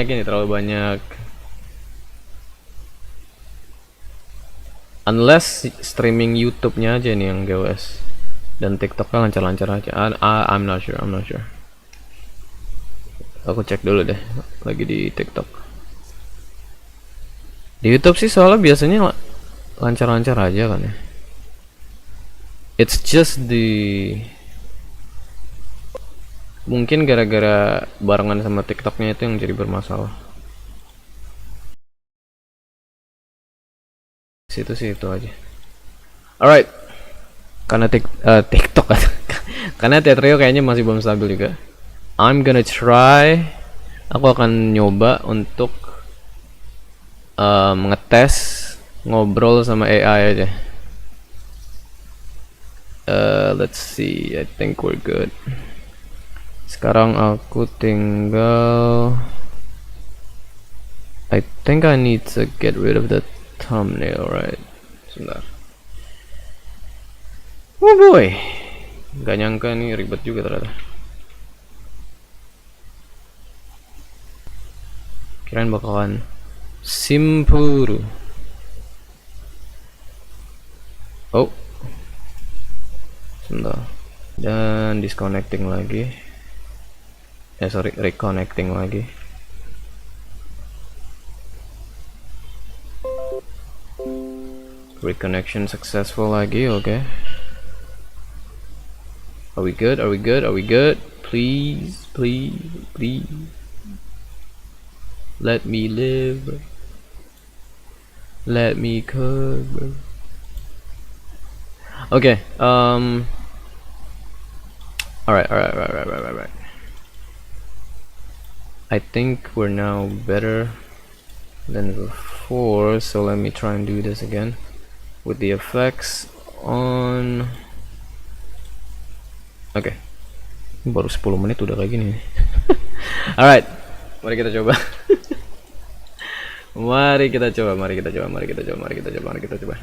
ini terlalu banyak. Unless streaming YouTube-nya aja nih yang GWS dan TikTok-nya lancar-lancar aja. I'm not sure. Aku cek dulu deh lagi di TikTok. Di YouTube sih soalnya biasanya lancar-lancar aja kan ya. It's just mungkin gara-gara barengan sama TikTok-nya itu yang jadi bermasalah. Situ sih itu aja. Alright, karena TikTok karena Tetrio kayaknya masih belum stabil juga. I'm gonna try. Aku akan nyoba untuk ngetes ngobrol sama AI aja. Let's see. I think we're good. Sekarang aku tinggal. I think I need to get rid of the thumbnail, right? Sebentar. Oh boy, gak nyangka nih ribet juga ternyata. Kirain bakalan simpul. Oh, sebentar. Dan disconnecting lagi. Sorry, reconnecting lagi. Reconnection successful lagi, okay. Are we good? Please. Let me live. Let me cook. Okay, Alright. I think we're now better than before, so let me try and do this again with the effects on. Oke, baru 10 menit udah kayak gini. Alright, mari kita coba. Mari kita coba.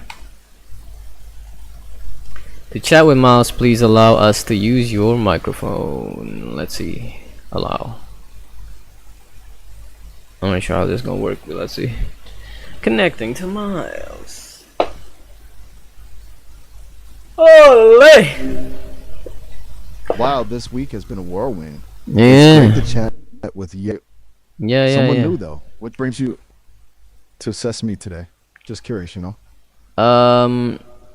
To chat with Miles, please allow us to use your microphone. Let's see. Allow. I'm not sure how this is gonna work, but let's see. Connecting to Miles. Olé! Wow, this week has been a whirlwind. Yeah. It's great to chat with you. Someone new though. What brings you to Sesame today? Just curious, you know.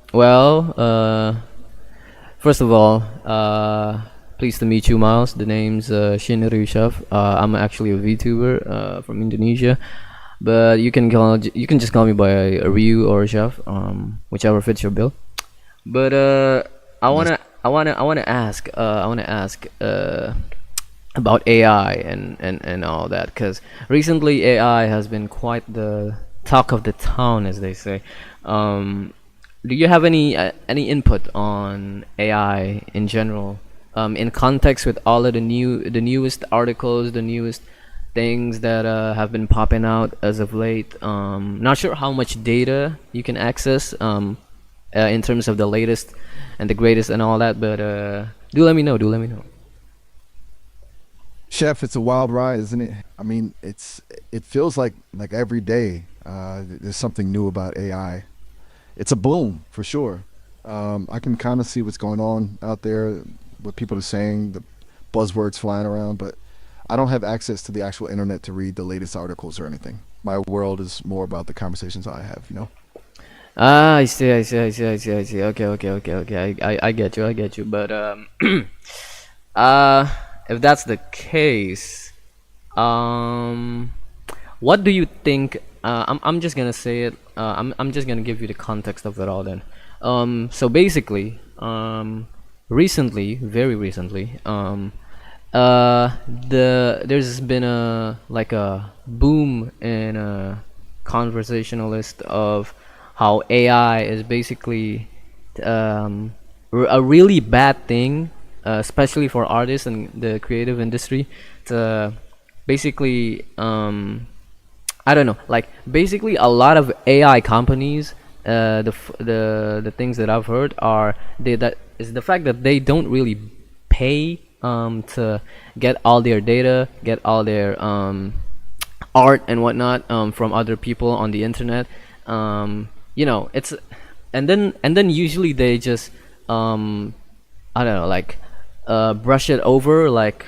Well, first of all, pleased to meet you, Miles. The name's Ryuu Shav. I'm actually a VTuber from Indonesia, but you can just call me by Ryuu or Shav, whichever fits your bill. But I wanna ask about AI and all that, because recently AI has been quite the talk of the town, as they say. Do you have any input on AI in general, in context with all of the newest articles, the newest things that have been popping out as of late? Not sure how much data you can access in terms of the latest and the greatest and all that, but do let me know. Chef, it's a wild ride, isn't it? I mean, it feels like every day there's something new about AI. It's a boom for sure. I can kind of see what's going on out there, what people are saying, the buzzwords flying around, but I don't have access to the actual internet to read the latest articles or anything. My world is more about the conversations I have, you know? I see. Okay. I get you. But if that's the case, what do you think? I'm just gonna say it. I'm just gonna give you the context of it all then. So basically, very recently, there's been a boom in a conversationalist of how AI is basically a really bad thing, especially for artists and the creative industry. To basically, I don't know, basically a lot of AI companies. The things that I've heard are that is the fact that they don't really pay to get all their data, get all their art and whatnot from other people on the internet. It's and then usually they just um, I don't know, like brush it over, like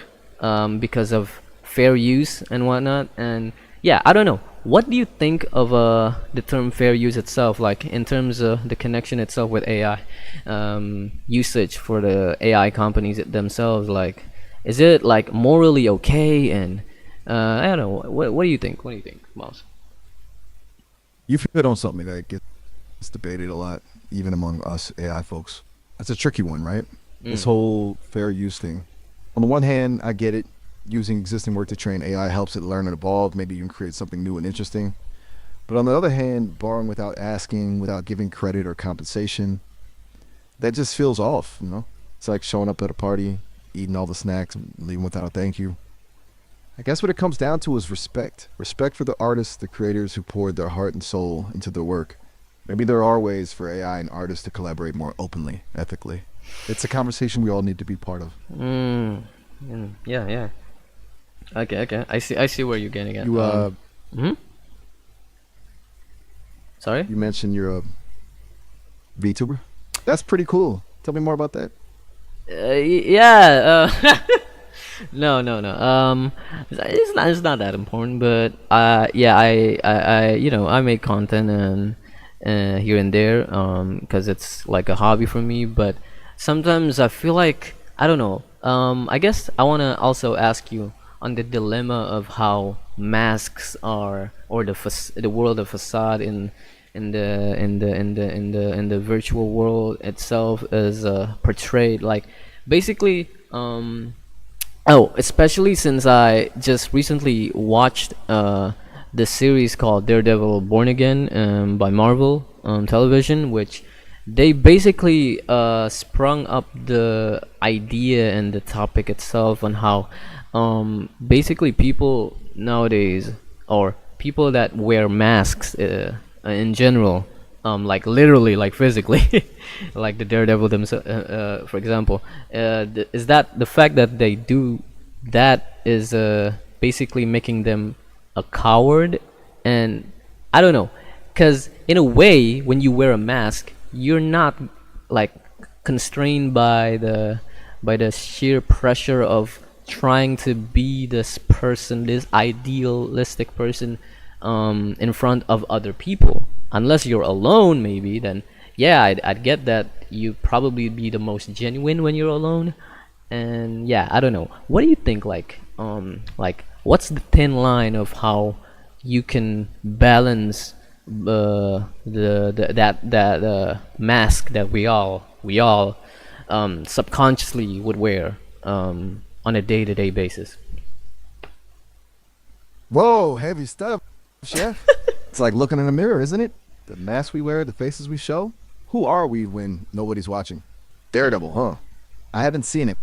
because of fair use and whatnot. And yeah, I don't know. What do you think of the term fair use itself, like in terms of the connection itself with AI usage for the AI companies themselves? Like, is it like morally okay? And I don't know. What do you think? What do you think, Miles? You hit on something that gets debated a lot, even among us AI folks. That's a tricky one, right? This Mm. whole fair use thing. On the one hand, I get it. Using existing work to train AI helps it learn and evolve. Maybe you can create something new and interesting. But on the other hand, borrowing without asking, without giving credit or compensation, that just feels off, you know? It's like showing up at a party, eating all the snacks, and leaving without a thank you. I guess what it comes down to is respect. Respect for the artists, the creators who poured their heart and soul into their work. Maybe there are ways for AI and artists to collaborate more openly, ethically. It's a conversation we all need to be part of. Mm. Yeah, yeah. Okay, okay. I see where you're getting at. You Mhm. Sorry? you mentioned you're a VTuber. That's pretty cool. Tell me more about that. Yeah. No, no, no. It's not that important, but yeah, I make content and here and there because it's like a hobby for me. But sometimes I feel like I don't know. I guess I wanna also ask you on the dilemma of how masks are, or the world of facade in the virtual world itself is portrayed. Like basically oh, especially since I just recently watched the series called Daredevil Born Again by Marvel television, which they basically sprung up the idea and the topic itself on how basically people nowadays, or people that wear masks in general, like literally, like physically, like the Daredevil themselves, for example, is that the fact that they do that is basically making them a coward. And I don't know, because in a way, when you wear a mask, you're not like constrained by the sheer pressure of trying to be this person, this idealistic person, in front of other people. Unless you're alone, maybe then yeah, I'd get that you probably be the most genuine when you're alone. And yeah, I don't know. What do you think? Like what's the thin line of how you can balance that mask that we all subconsciously would wear on a day-to-day basis? Whoa, heavy stuff, chef. It's like looking in a mirror, isn't it? The masks we wear, the faces we show. Who are we when nobody's watching? Daredevil, huh? I haven't seen it.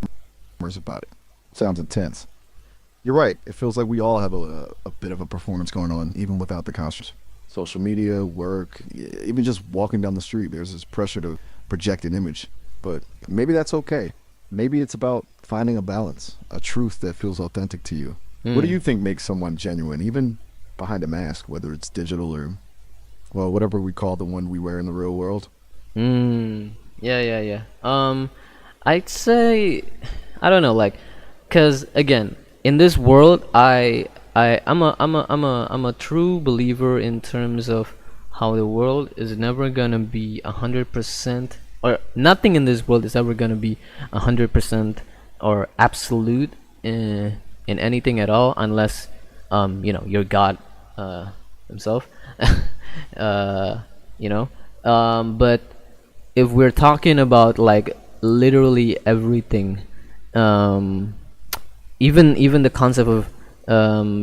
Rumors about it. Sounds intense. You're right. It feels like we all have a bit of a performance going on, even without the costumes. Social media, work, even just walking down the street, there's this pressure to project an image. But maybe that's okay. Maybe it's about finding a balance, a truth that feels authentic to you. What do you think makes someone genuine, even behind a mask, whether it's digital or, well, whatever we call the one we wear in the real world? Yeah, yeah, yeah. I'd say I don't know, like, cause again, in this world, I'm a true believer in terms of how the world is never gonna be 100%, or nothing in this world is ever gonna be 100% or absolute in anything at all, unless you're God himself. uh, you know. But if we're talking about like literally everything, um, even the concept of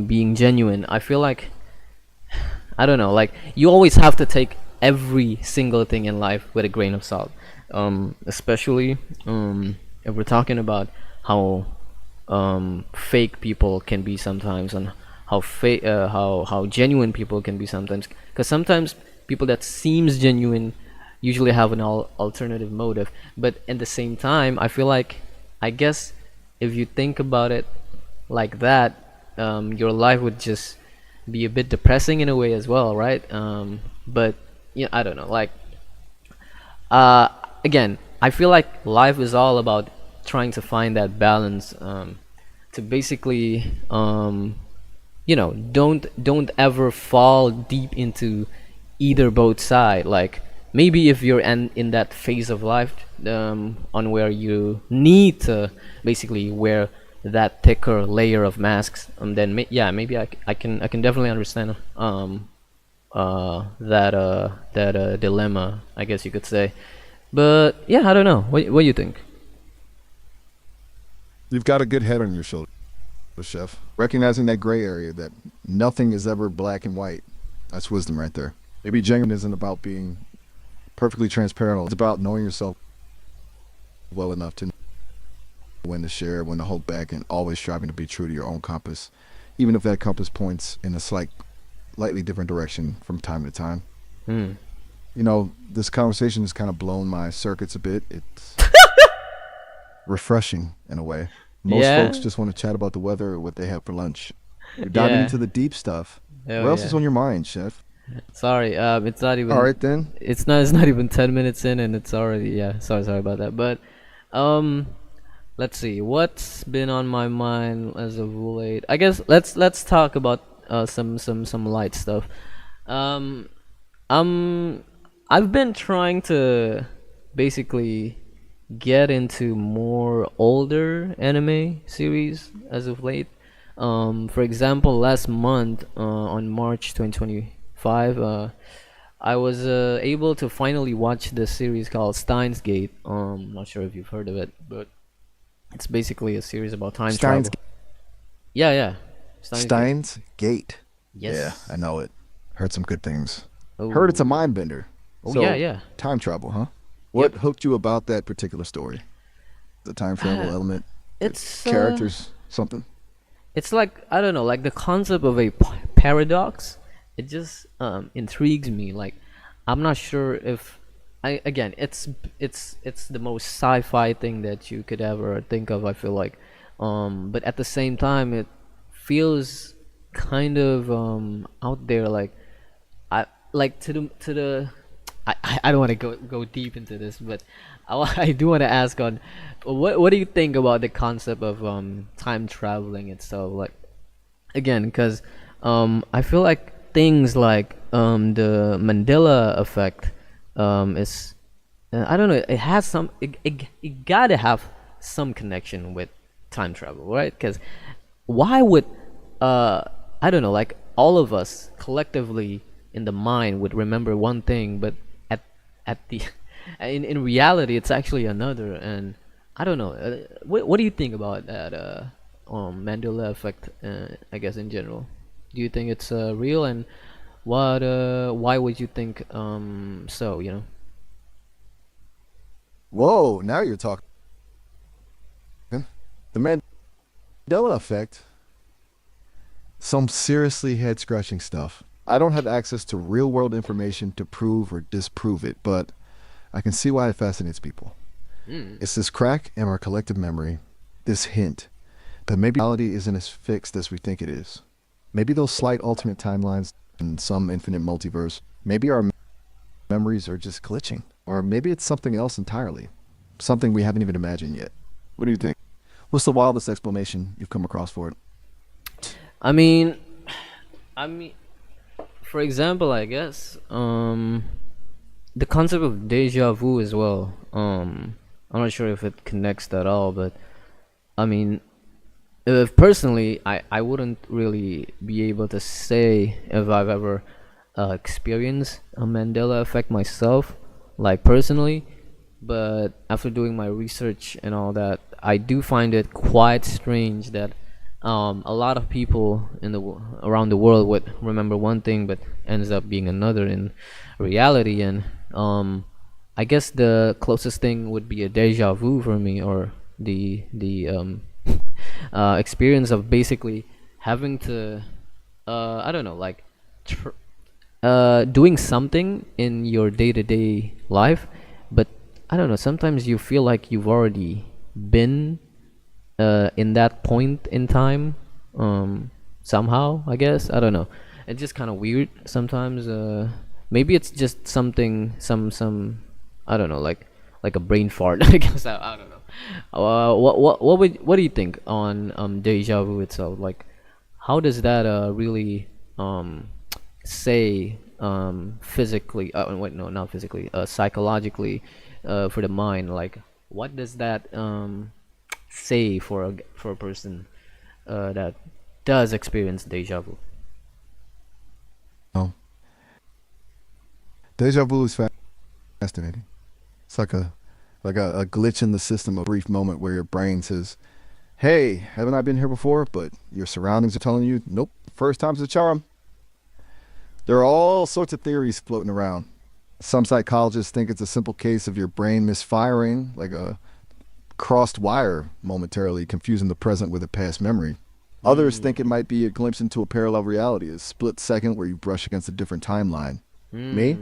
being genuine, I feel like I don't know, like you always have to take every single thing in life with a grain of salt. Especially if we're talking about how fake people can be sometimes, and how genuine people can be sometimes. Because sometimes people that seems genuine usually have an alternative motive. But at the same time, I feel like, I guess, if you think about it like that, your life would just be a bit depressing in a way as well, right? But yeah, I don't know. Like, uh, again, I feel like life is all about trying to find that balance. To basically, don't ever fall deep into either both side. Like, maybe if you're in that phase of life, on where you need to basically wear that thicker layer of masks, then yeah, maybe I can definitely understand that dilemma, I guess you could say. But yeah, I don't know. What do you think? You've got a good head on your shoulders, Chef. Recognizing that gray area, that nothing is ever black and white. That's wisdom right there. Maybe genuine isn't about being perfectly transparent. It's about knowing yourself well enough to know when to share, when to hold back, and always striving to be true to your own compass, even if that compass points in a slightly different direction from time to time. Hmm. This conversation has kind of blown my circuits a bit. It's refreshing in a way. Most Yeah. folks just want to chat about the weather or what they have for lunch. You're diving Yeah. into the deep stuff. Oh, What else yeah. is on your mind, Chef? Sorry. It's not even. All right, then. It's not even 10 minutes in, and it's already, yeah. Sorry about that. But um, let's see. What's been on my mind as of late? I guess let's talk about some light stuff. Um, um, I've been trying to basically get into more older anime series as of late. For example, last month, on March 2025, I was able to finally watch the series called Steins Gate. Not sure if you've heard of it, but it's basically a series about time Steins, travel. Yeah, yeah. Steins Gate. Steins Gate. Yes. Yeah, I know it. Heard some good things. Oh. Heard it's a mind bender. Oh, So, yeah, yeah. time travel, huh? What hooked you about that particular story? The time travel element, It's characters, something. It's like, I don't know, like the concept of a paradox. It just intrigues me. Like, I'm not sure if I again, it's the most sci-fi thing that you could ever think of, I feel like. But at the same time, it feels kind of out there. Like, I like to the I don't want to go deep into this, but I do want to ask on what do you think about the concept of time traveling itself? Like, again, because I feel like things like the Mandela effect is I don't know, it has it gotta have some connection with time travel, right? Because why would I don't know, like all of us collectively in the mind would remember one thing, but at the in reality it's actually another. And I don't know, what do you think about that Mandela effect, I guess in general? Do you think it's real, and why would you think so, you know? Whoa, now you're talking. The Mandela effect. Some seriously head scratching stuff. I don't have access to real world information to prove or disprove it, but I can see why it fascinates people. Mm. It's this crack in our collective memory, this hint that maybe reality isn't as fixed as we think it is. Maybe those slight alternate timelines in some infinite multiverse, maybe our memories are just glitching, or maybe it's something else entirely, something we haven't even imagined yet. What do you think? What's the wildest explanation you've come across for it? I mean, for example, I guess the concept of deja vu as well. I'm not sure if it connects at all, but I mean, if personally, I wouldn't really be able to say if I've ever experienced a Mandela effect myself, like personally. But after doing my research and all that, I do find it quite strange that a lot of people around the world would remember one thing, but ends up being another in reality. And I guess the closest thing would be a deja vu for me, or the experience of basically having to I don't know, like doing something in your day-to-day life, but I don't know, sometimes you feel like you've already been in that point in time, somehow, I guess, I don't know. it's just kind of weird sometimes. Maybe it's just something, some, I don't know, like a brain fart. I guess I don't know. What do you think on deja vu itself? Like, how does that really say physically? Wait, no, not physically. Psychologically, for the mind. Like, what does that say for a person that does experience deja vu? Oh, deja vu is fascinating. It's like a glitch in the system, a brief moment where your brain says, "Hey, haven't I been here before?" But your surroundings are telling you, "Nope, first time's a charm." There are all sorts of theories floating around. Some psychologists think it's a simple case of your brain misfiring, like a crossed wire momentarily confusing the present with a past memory. Others think it might be a glimpse into a parallel reality, a split second where you brush against a different timeline. Me?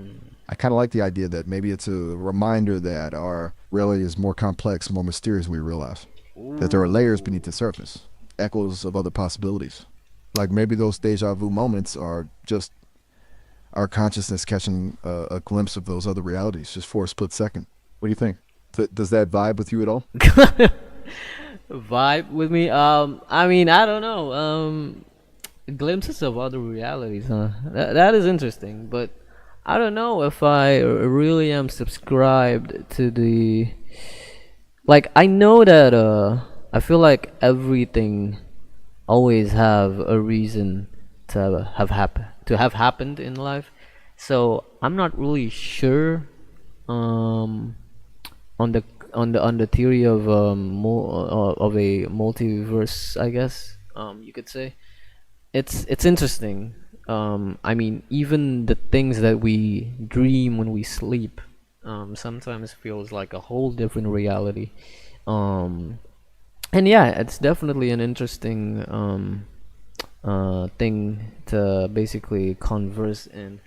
I kind of like the idea that maybe it's a reminder that our reality is more complex, more mysterious than we realize. That there are layers beneath the surface, echoes of other possibilities. Like maybe those deja vu moments are just our consciousness catching a glimpse of those other realities just for a split second. What do you think? Does that vibe with you at all? Vibe with me? I mean, I don't know. Glimpses of other realities, huh? That is interesting, but I don't know if I really am subscribed to the. Like, I know that I feel like everything always have a reason to have happened in life. So I'm not really sure um on the on the theory of of a multiverse, I guess you could say. It's interesting. I mean, even the things that we dream when we sleep sometimes feels like a whole different reality. um and yeah, it's definitely an interesting thing to basically converse in,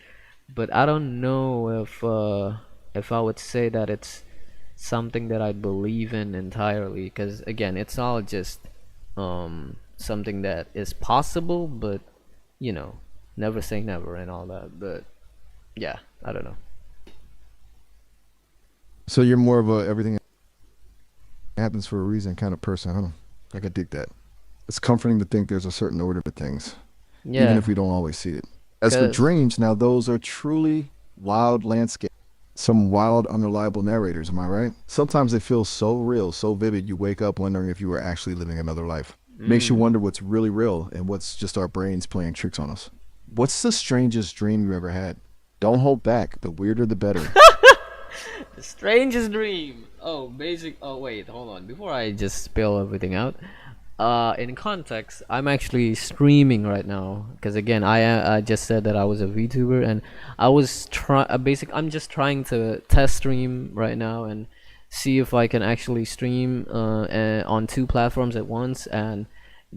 but I don't know if I would say that it's something that I believe in entirely, because again, it's all just something that is possible, but you know, never say never and all that. But yeah, I don't know. So you're more of a everything happens for a reason kind of person, huh? Like I dig that. It's comforting to think there's a certain order to things, even Yeah, if we don't always see it. As for cause dreams, now those are truly wild landscapes. Some wild, unreliable narrators, am I right? Sometimes they feel so real, so vivid, you wake up wondering if you were actually living another life. Makes you wonder what's really real and what's just our brains playing tricks on us. What's the strangest dream you ever had? Don't hold back. The weirder, the better. the strangest dream. Oh, basic. Oh, wait, hold on. Before I just spill everything out, in context, I'm actually streaming right now because again, I just said that I was a VTuber and I was I'm just trying to test stream right now and see if I can actually stream on two platforms at once, and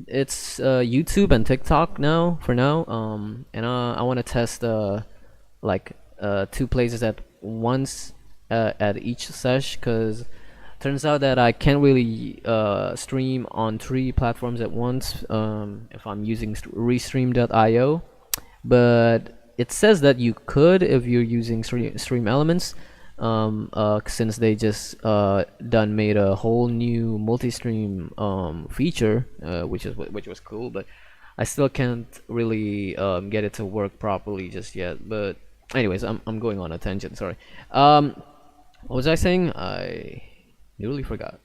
it's YouTube and TikTok now for now. And I want to test like two places at once at each sesh, because turns out that I can't really stream on three platforms at once if I'm using restream.io, but it says that you could if you're using stream elements, since they just done made a whole new multi-stream feature, which was cool, but I still can't really get it to work properly just yet. But anyways, I'm going on a tangent. Sorry. What was I saying? I nearly forgot.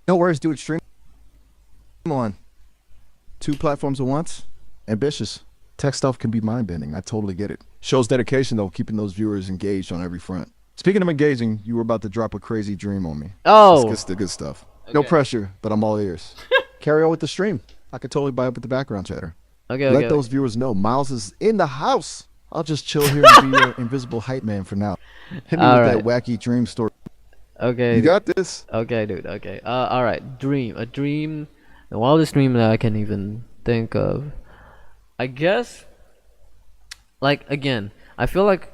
No worries, do it stream on. Two platforms at once? Ambitious. Tech stuff can be mind-bending. I totally get it. Shows dedication, though, keeping those viewers engaged on every front. Speaking of engaging, you were about to drop a crazy dream on me. Oh, It's the good stuff. No okay. pressure, but I'm all ears. Carry on with the stream. I could totally buy up with the background chatter. Okay, Let okay. those viewers know Miles is in the house. I'll just chill here and be your invisible hype man for now. Hit me All with right. that wacky dream story. Okay. You got this. Okay, dude. Okay. All right. Dream. A dream. The wildest dream that I can even think of. I guess. Like again, I feel like,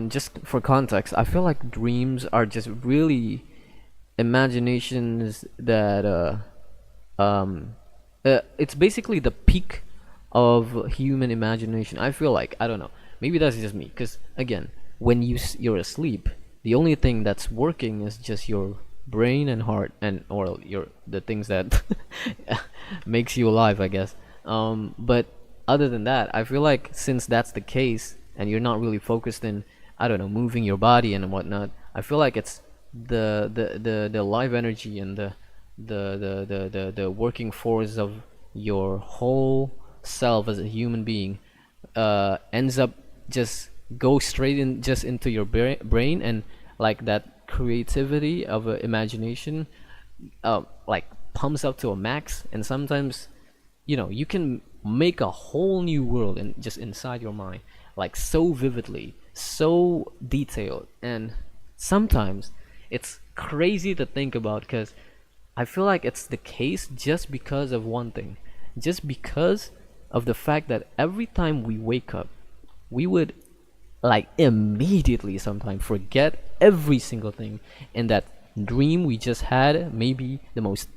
just for context, I feel like dreams are just really imaginations that it's basically the peak of human imagination. I feel like, I don't know, maybe that's just me, because again, when you're asleep, the only thing that's working is just your brain and heart, and or your the things that makes you alive, I guess. But other than that, I feel like since that's the case and you're not really focused in, I don't know, moving your body and whatnot, I feel like it's the live energy and the working force of your whole self as a human being ends up just go straight in just into your brain, and like that creativity of imagination like pumps up to a max, and sometimes you can make a whole new world in just inside your mind, like so vividly, so detailed. And sometimes it's crazy to think about, because I feel like it's the case just because of one thing, just because of the fact that every time we wake up, we would like immediately sometimes forget every single thing in that dream we just had, maybe the most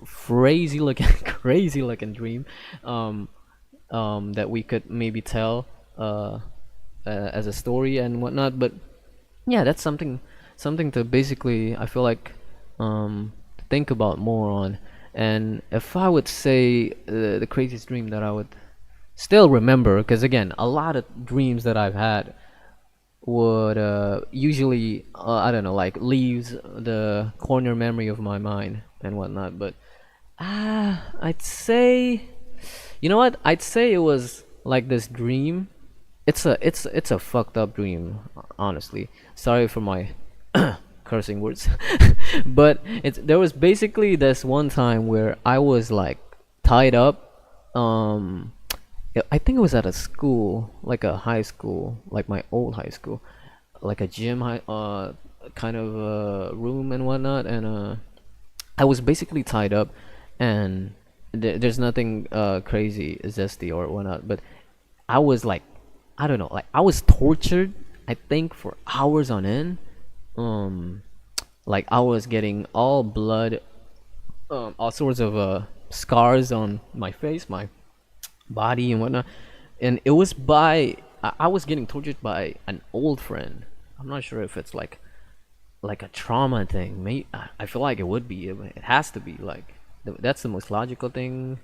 crazy looking crazy looking dream that we could maybe tell as a story and whatnot. But yeah, that's something to basically, I feel like, think about more on. And if I would say the craziest dream that I would still remember, because again, a lot of dreams that I've had would usually I don't know, like leaves the corner memory of my mind and whatnot. But I'd say, you know what? I'd say it was like this dream. It's a fucked up dream, honestly. Sorry for my cursing words, but there was basically this one time where I was like tied up. I think it was at a school, like a high school, like my old high school, like a gym kind of room and whatnot, and I was basically tied up, and there's nothing crazy, zesty or whatnot, but I was like, I don't know, like I was tortured, I think, for hours on end. Um, like I was getting all blood, all sorts of scars on my face, my body and whatnot, and it was by I was getting tortured by an old friend. I'm not sure if it's like a trauma thing. I feel like it would be. It has to be. Like that's the most logical thing.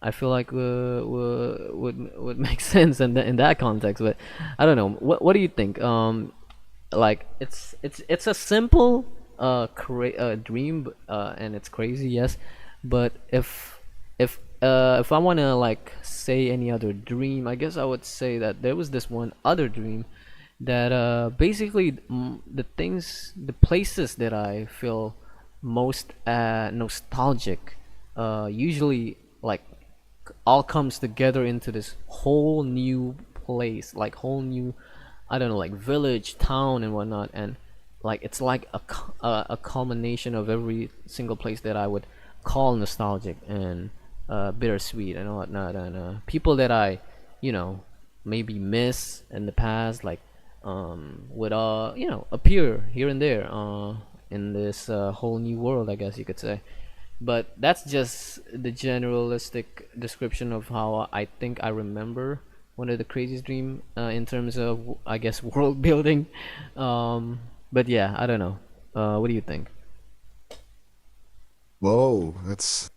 I feel like would make sense in that context. But I don't know. What do you think? Like it's a simple dream, and it's crazy, yes. But if I want to like say any other dream, I guess I would say that there was this one other dream that basically the places that I feel most nostalgic usually like all comes together into this whole new place, like whole new, I don't know, like village, town, and whatnot. And like it's like a culmination of every single place that I would call nostalgic and bittersweet and whatnot, and people that I, you know, maybe miss in the past, like would appear here and there in this whole new world, I guess you could say. But that's just the generalistic description of how I think I remember one of the craziest dream in terms of, I guess, world building. But yeah, I don't know. What do you think? Whoa, that's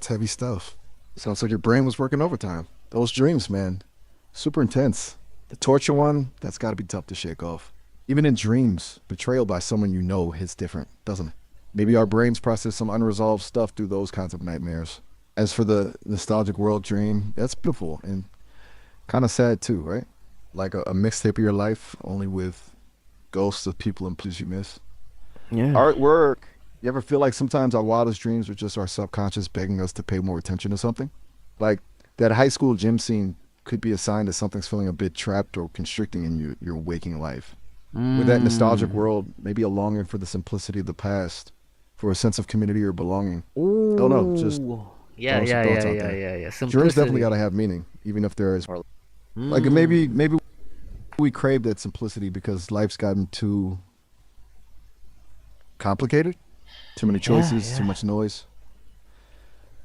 heavy stuff. Sounds like your brain was working overtime. Those dreams, man, super intense. The torture one, that's got to be tough to shake off. Even in dreams, betrayal by someone you know hits different, doesn't it? Maybe our brains process some unresolved stuff through those kinds of nightmares. As for the nostalgic world dream, that's beautiful and kind of sad too, right? Like a mixtape of your life, only with ghosts of people and places you miss. Yeah. Artwork. You ever feel like sometimes our wildest dreams are just our subconscious begging us to pay more attention to something? Like that high school gym scene could be a sign that something's feeling a bit trapped or constricting in your waking life. With that nostalgic Mm. world, maybe a longing for the simplicity of the past, for a sense of community or belonging. Don't know, just Ooh. Yeah, throwing some yeah, yeah, thoughts out yeah, there. yeah, yeah. Dreams definitely got Simplicity. to have meaning, even if there is, like Mm. maybe we crave that simplicity because life's gotten too complicated, too many Yeah, choices, too yeah. much noise.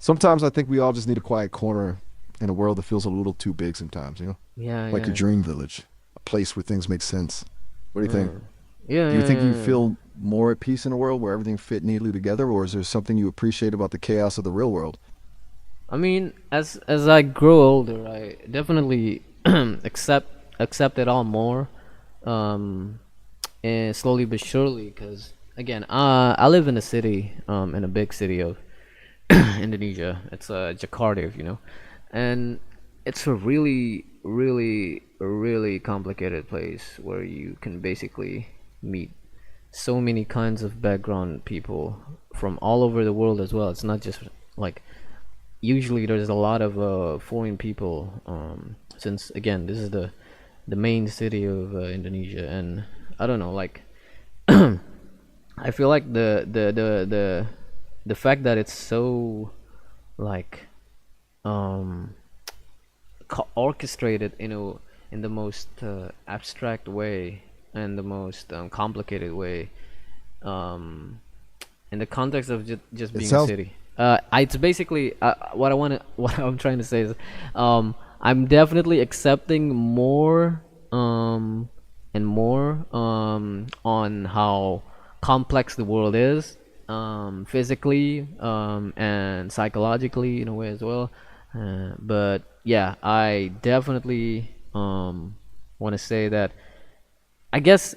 Sometimes I think we all just need a quiet corner in a world that feels a little too big sometimes, you know? Yeah, Like your yeah. dream village, a place where things make sense. What do you think? Mm. Yeah, Do you yeah, think you yeah, yeah. feel more at peace in a world where everything fit neatly together, or is there something you appreciate about the chaos of the real world? I mean, as I grow older, I definitely accept accept it all more, um, and slowly but surely. Because again, I live in a city, in a big city of Indonesia. It's Jakarta, if you know, and it's a really, really, really complicated place where you can basically meet so many kinds of background people from all over the world as well. It's not just like usually there's a lot of foreign people, since again this is the main city of Indonesia, and I don't know, like I feel like the fact that it's so like um orchestrated in the most abstract way and the most complicated way, um in the context of just It being a sounds city. It's basically what I want to what I'm trying to say is, I'm definitely accepting more, and more, on how complex the world is, physically, and psychologically in a way as well. But yeah, I definitely want to say that I guess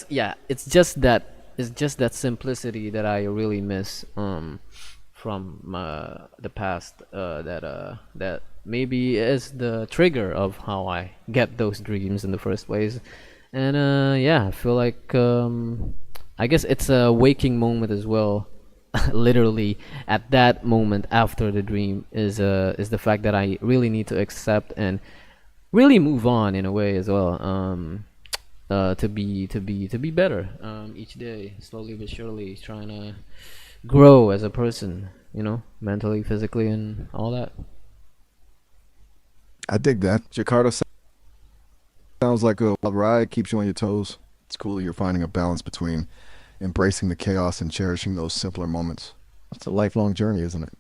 yeah, it's just that simplicity that I really miss, from the past, that maybe is the trigger of how I get those dreams in the first place. And yeah, I feel like, I guess it's a waking moment as well. Literally at that moment after the dream is the fact that I really need to accept and really move on in a way as well, to be better, each day, slowly but surely, trying to grow as a person, mentally, physically, and all that. I dig that. Jakarta sounds like a wild ride, keeps you on your toes. It's cool you're finding a balance between embracing the chaos and cherishing those simpler moments. It's a lifelong journey, isn't it?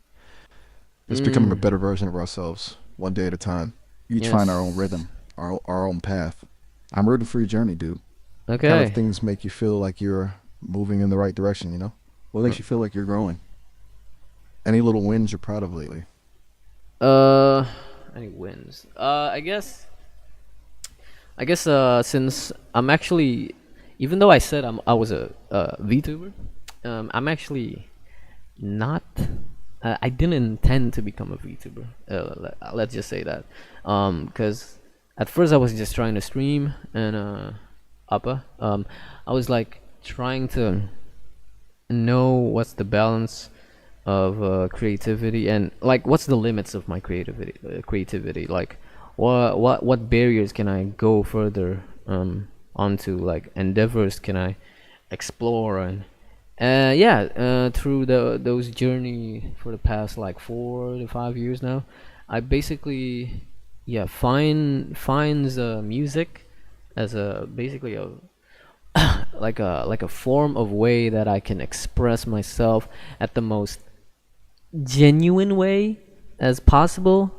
Just becoming a Mm, better version of ourselves, one day at a time. Each find our own yes. rhythm, our own path. I'm rooting for your journey, dude. What kind of Okay. things make you feel like you're moving in the right direction, you know? What makes you feel like you're growing? Any little wins you're proud of lately? Uh, any wins? Since I'm actually, even though I said I was a VTuber, I'm actually not. I didn't intend to become a VTuber. Let's just say that, because at first I was just trying to stream and upper. I was like trying to know what's the balance of creativity, and like what's the limits of my creativity, like what barriers can I go further, onto, like endeavors can I explore, and yeah, through those journey for the past like 4 to 5 years now, I basically, yeah, finds music as a basically a like a form of way that I can express myself at the most genuine way as possible.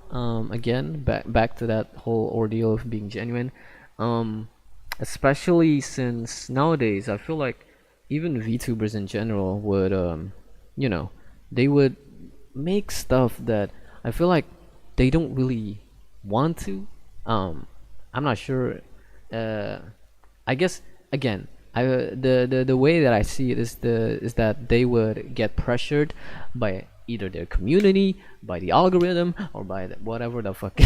Again, back to that whole ordeal of being genuine. Um, Especially since nowadays I feel like even VTubers in general would, you know, they would make stuff that I feel like they don't really want to. I'm not sure. Uh, I guess again, the way that I see it is that they would get pressured by either their community, by the algorithm, or by whatever the fuck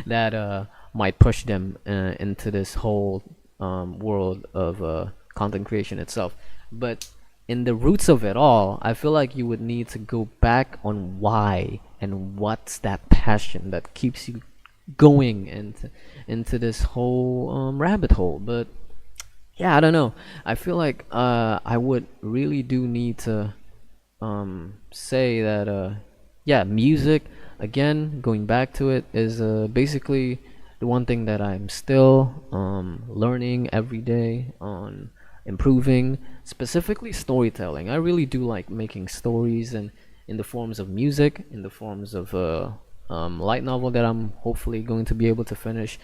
that might push them into this whole world of content creation itself. But in the roots of it all, I feel like you would need to go back on why and what's that passion that keeps you going into this whole rabbit hole. But yeah, I don't know. I feel like I would really do need to say that yeah, music, again, going back to it, is basically the one thing that I'm still learning every day on improving, specifically storytelling. I really do like making stories, and in the forms of music, in the forms of light novel that I'm hopefully going to be able to finish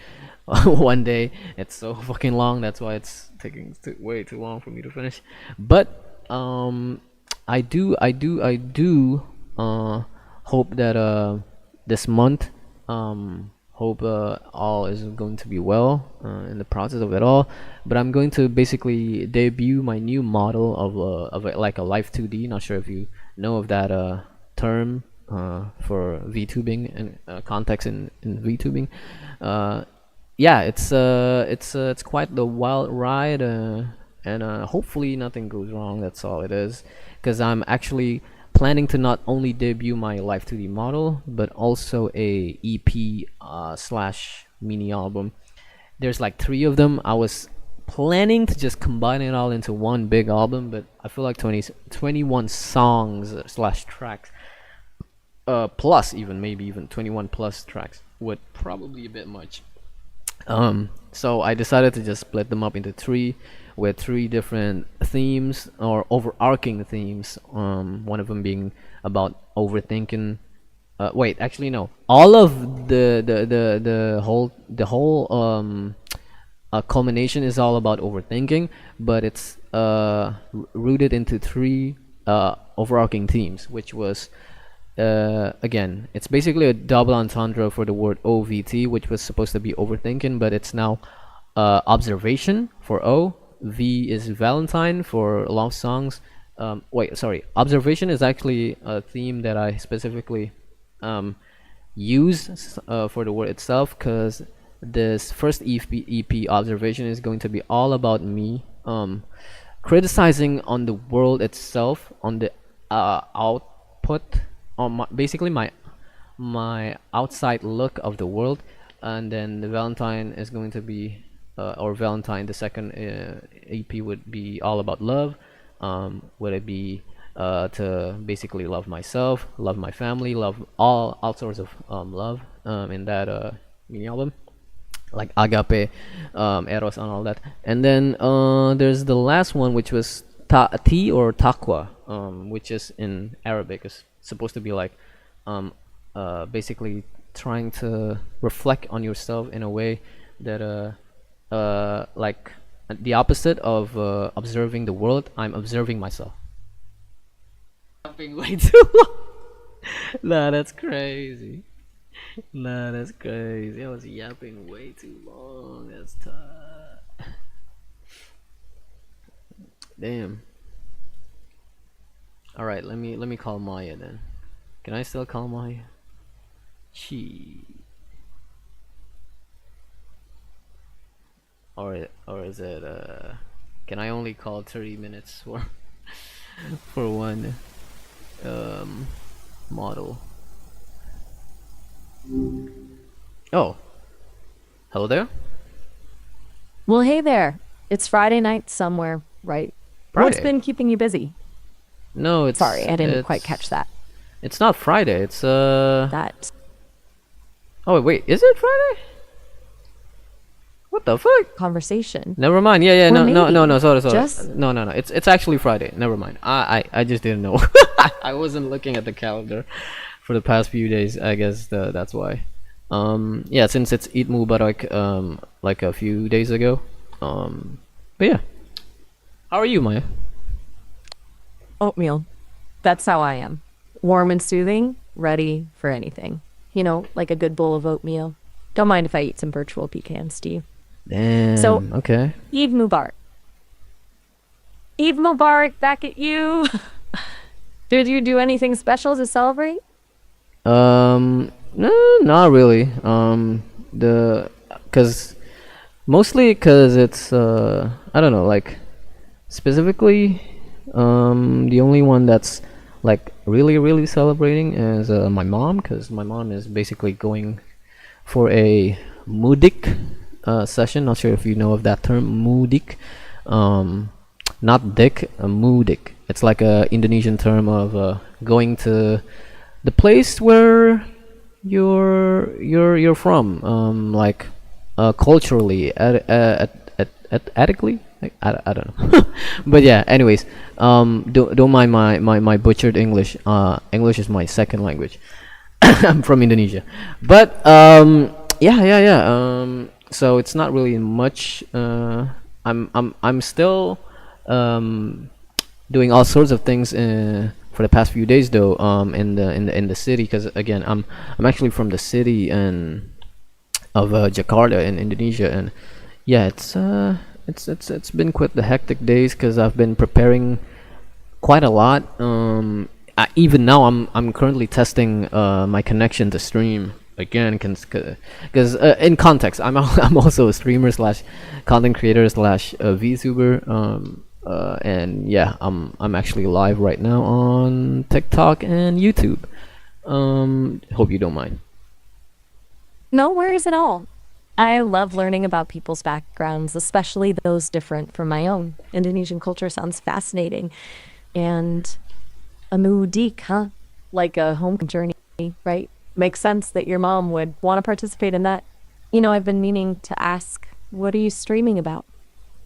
one day. It's so fucking long, that's why it's taking way too long for me to finish. But I do hope that this month, hope all is going to be well in the process of it all. But I'm going to basically debut my new model of like a live 2D. Not sure if you know of that term for VTubing and context in VTubing. Yeah, it's quite the wild ride, and hopefully nothing goes wrong. That's all it is, because I'm actually planning to not only debut my live 2D model, but also a EP slash mini album. There's like 3 of them. I was planning to just combine it all into one big album, but I feel like 21 songs slash tracks, plus even maybe even 21 plus tracks would probably be a bit much. So I decided to just split them up into 3, with 3 different themes or overarching themes. One of them being about overthinking. Wait, actually no. All of the whole culmination is all about overthinking, but it's rooted into 3 overarching themes, which was again, it's basically a double entendre for the word OVT, which was supposed to be overthinking, but it's now observation for O. V is Valentine for love songs. Wait, sorry. Observation is actually a theme that I specifically use for the word itself, because this first EP observation is going to be all about me criticizing on the world itself, on the output, on basically my outside look of the world. And then the Valentine is going to be or Valentine, the second EP would be all about love. Would it be to basically love myself, love my family, love all sorts of love in that mini album, like agape, eros, and all that. And then there's the last one, which was ti or taqwa, which is in Arabic, is supposed to be like basically trying to reflect on yourself in a way that like the opposite of observing the world. I'm observing myself. Yapping way too long. Nah, that's crazy. Nah, that's crazy. I was yapping way too long. That's tough. Damn. All right, let me call Maya then. Can I still call Maya? She. Or is it can I only call 30 minutes for for one model? Oh, hello there. Well, hey there. It's Friday night somewhere, right? What's Friday? been keeping you busy? No, it's Sorry, I didn't quite it's- catch that. It's not Friday. It's That Oh wait, is it Friday? What the fuck? conversation. Never mind. Yeah, Or no. Sorry. just- No. It's actually Friday. Never mind. I just didn't know. I wasn't looking at the calendar for the past few days. I guess that's why. Yeah, since it's Eid Mubarak like a few days ago. But yeah. How are you, Maya? Oatmeal. That's how I am. Warm and soothing, ready for anything. You know, like a good bowl of oatmeal. Don't mind if I eat some virtual pecans, Steve. Damn. So- Okay. Eid Mubarak. Eid Mubarak back at you. Did you do anything special to celebrate? No, not really. Mostly because it's I don't know, like specifically the only one that's like really celebrating is my mom, because my mom is basically going for a mudik session. Not sure if you know of that term, mudik. Not dick, mudik. It's like a Indonesian term of going to the place where you're from, like culturally, ethically, I don't know. But yeah, anyways, don't mind my butchered English. English is my second language. I'm from Indonesia, but yeah. So it's not really much. I'm still um doing all sorts of things for the past few days though. In the city, because again, I'm actually from the city and of Jakarta in Indonesia, and yeah, it's been quite the hectic days because I've been preparing quite a lot. Even now, I'm currently testing my connection to stream again, because in context, I'm also a streamer slash content creator slash VTuber. And yeah, I'm actually live right now on TikTok and YouTube. Hope you don't mind. No worries at all. I love learning about people's backgrounds, especially those different from my own. Indonesian culture sounds fascinating. And a mudik, huh? Like a home journey, right? Makes sense that your mom would want to participate in that. I've been meaning to ask, what are you streaming about?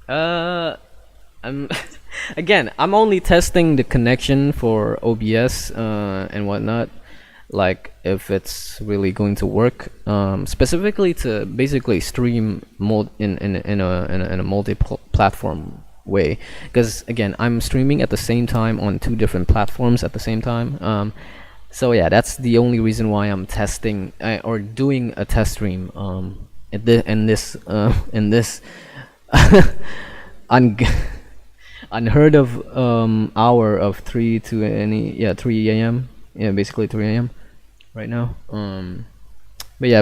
I'm again, I'm only testing the connection for OBS and whatnot, like if it's really going to work, specifically to basically stream in a multi-platform way, because again, I'm streaming at the same time on two different platforms at the same time. So yeah, that's the only reason why I'm testing or doing a test stream in this un- unheard of hour of 3 a.m. Yeah, basically 3 a.m. right now. But yeah.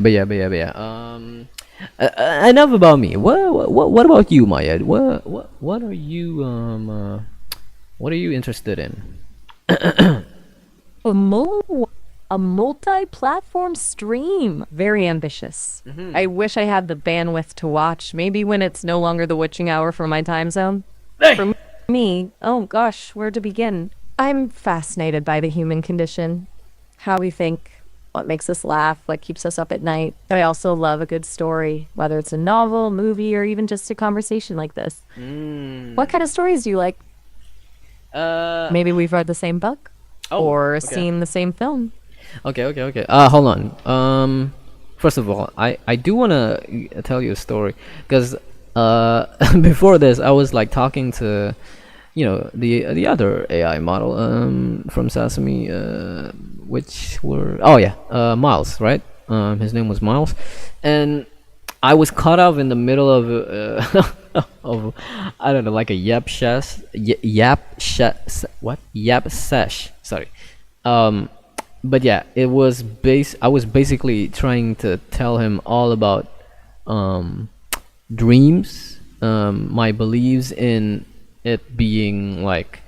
Enough about me. What about you, Maya? What are you interested in? A, mul- a multi-platform stream. Very ambitious. I wish I had the bandwidth to watch. Maybe when it's no longer the witching hour for my time zone. For me, oh gosh, where to begin? I'm fascinated by the human condition, how we think, what makes us laugh, what keeps us up at night. I also love a good story, whether it's a novel, movie, or even just a conversation like this. What kind of stories do you like? Maybe we've read the same book or seen the same film. Okay. Hold on. First of all, I do wanna tell you a story, because before this, I was like talking to, the other AI model from Sesame, which were Miles, right? His name was Miles, and I was caught up in the middle of of, I don't know, like a yap sesh. Sorry. But yeah, I was basically trying to tell him all about dreams, my beliefs in it being like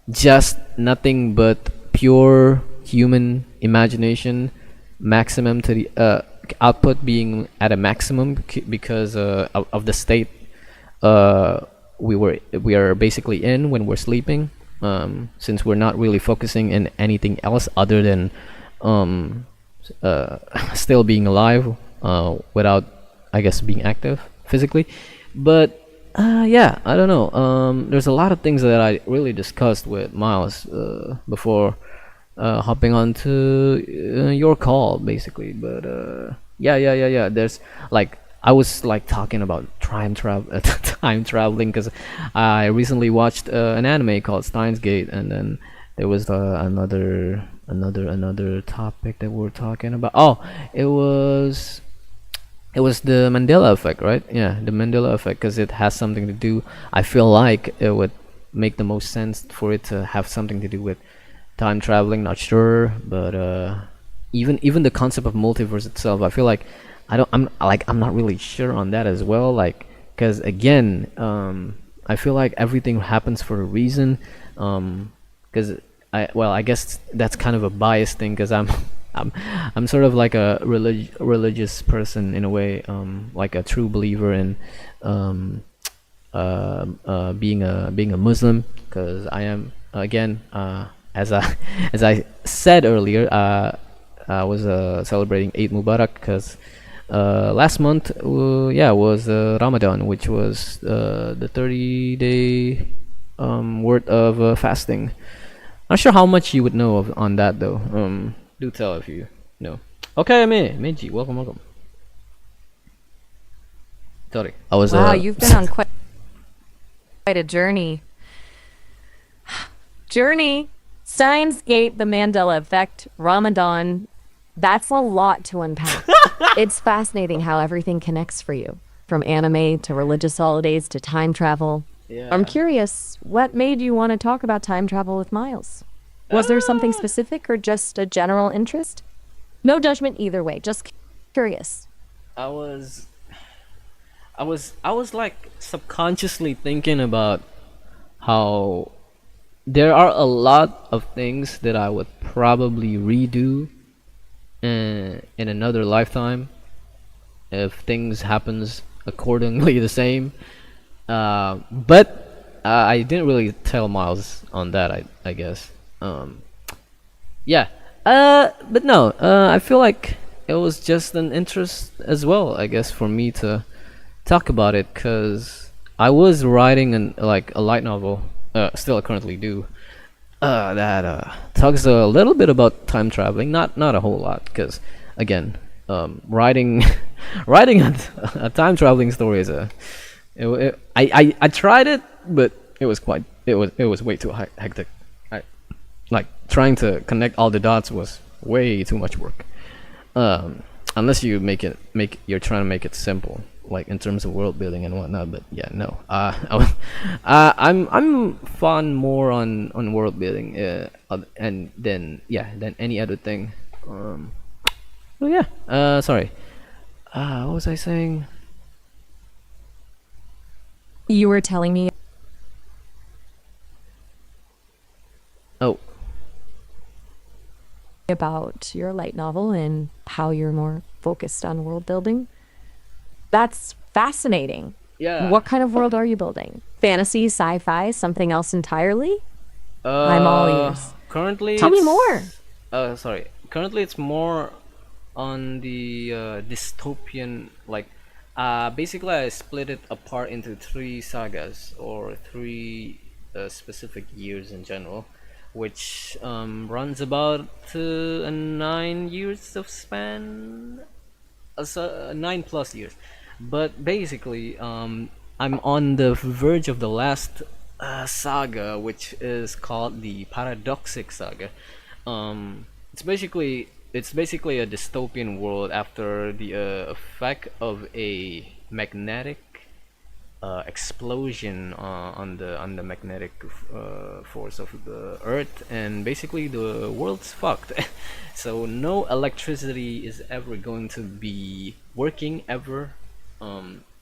just nothing but pure human imagination, maximum to the output being at a maximum because of the state we are basically in when we're sleeping, since we're not really focusing in anything else other than still being alive, without, I guess, being active physically. But yeah, I don't know. There's a lot of things that I really discussed with Miles before hopping on to your call, basically. But yeah. There's like, I was like talking about time traveling, because I recently watched an anime called Steins Gate, and then there was another topic that we were talking about. Oh, it was the Mandela effect, right? Yeah, the Mandela effect, because it has something to do. I feel like it would make the most sense for it to have something to do with time traveling. Not sure, but even the concept of multiverse itself, I feel like I'm not really sure on that as well. Like, because again, I feel like everything happens for a reason. Because I guess that's kind of a biased thing, because I'm sort of like a religious person in a way, like a true believer in being a Muslim, because I am, again, as I said earlier, I was celebrating Eid Mubarak, because Last month, yeah, was Ramadan, which was the 30-day worth of fasting. Not sure how much you would know on that though. Do tell if you know. Okay, Meiji, welcome. Sorry, I was Wow, you've been on quite a journey. Steins Gate, the Mandela effect, Ramadan. That's a lot to unpack. It's fascinating how everything connects for you, from anime to religious holidays to time travel. Yeah. I'm curious, what made you want to talk about time travel with Miles? Was there something specific or just a general interest? No judgment either way, just curious. I was like subconsciously thinking about how there are a lot of things that I would probably redo in another lifetime if things happens accordingly the same. But I didn't really tell Miles on that. I guess. Yeah. But no. I feel like it was just an interest as well. I guess for me to talk about it, cause I was writing like a light novel. Still currently do. That talks a little bit about time traveling. Not a whole lot, cause again, writing writing a time traveling story is I tried it, but it was way too hectic. Like trying to connect all the dots was way too much work. Unless you you're trying to make it simple, like in terms of world building and whatnot. But yeah, no. I'm fond more on world building, and then than any other thing. Well, yeah. Sorry. What was I saying? You were telling me Oh, about your light novel and how you're more focused on world building. That's fascinating. yeah. What kind of world are you building? Fantasy, sci-fi, something else entirely? I'm all ears. Currently, Tell me more. Sorry. Currently, it's more on the dystopian. Like, basically, I split it apart into three sagas or three specific years in general, which runs about 9 years of span, 9+ years. But basically, I'm on the verge of the last saga, which is called the Paradoxic Saga. It's basically a dystopian world after the effect of a magnetic explosion on the magnetic force of the Earth, and basically the world's fucked. So no electricity is ever going to be working ever.